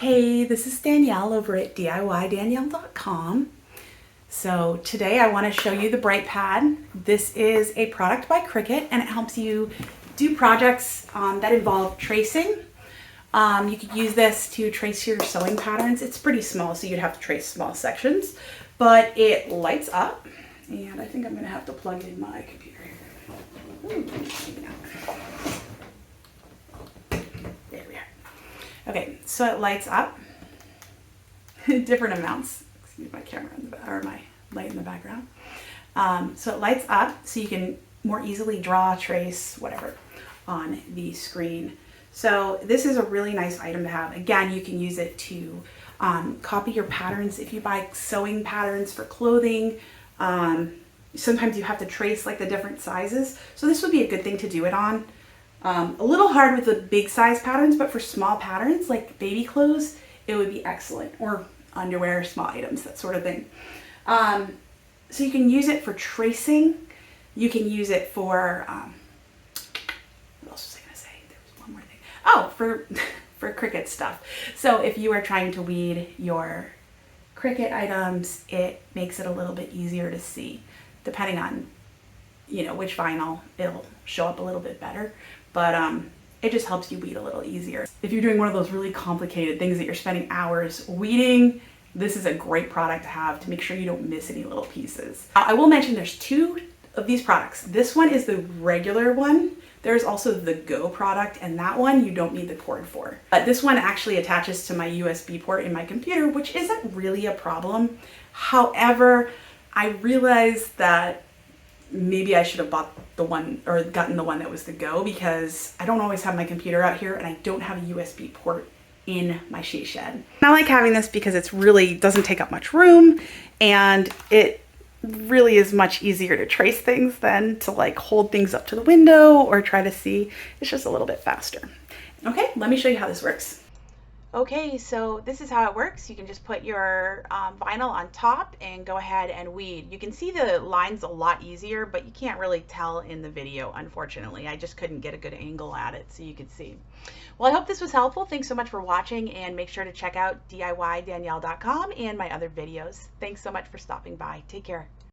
Hey, this is Danielle over at DIYDanielle.com. So today I want to show you the Bright Pad. This is a product by Cricut and it helps you do projects that involve tracing. You could use this to trace your sewing patterns. It's pretty small, so you'd have to trace small sections, but it lights up. And I think I'm going to have to plug in my computer here. There we are. Okay, so it lights up different amounts. Excuse my camera or my light in the background. So it lights up so you can more easily draw, trace, whatever on the screen. So this is a really nice item to have. Again, you can use it to copy your patterns. If you buy sewing patterns for clothing, sometimes you have to trace like the different sizes. So this would be a good thing to do it on. A little hard with the big size patterns, but for small patterns like baby clothes, it would be excellent, or underwear, small items, that sort of thing. So you can use it for tracing. You can use it for, what else was I gonna say? There was one more thing. Oh, for Cricut stuff. So if you are trying to weed your Cricut items, it makes it a little bit easier to see. Depending on, you know, which vinyl, it'll show up a little bit better. But it just helps you weed a little easier. If you're doing one of those really complicated things that you're spending hours weeding, this is a great product to have to make sure you don't miss any little pieces. I will mention there's two of these products. This one is the regular one. There's also the Go product, and that one you don't need the cord for. This one actually attaches to my USB port in my computer, which isn't really a problem. However, I realized that maybe I should have bought the one or gotten the one that was the Go, because I don't always have my computer out here and I don't have a USB port in my she shed. I like having this because it's really doesn't take up much room, and it really is much easier to trace things than to like hold things up to the window or try to see. It's just a little bit faster. Okay, let me show you how this works. Okay, so this is how it works. You can just put your vinyl on top and go ahead and weed. You can see the lines a lot easier, but you can't really tell in the video, unfortunately. I just couldn't get a good angle at it so you could see. Well, I hope this was helpful. Thanks so much for watching, and make sure to check out DIYDanielle.com and my other videos. Thanks so much for stopping by. Take care.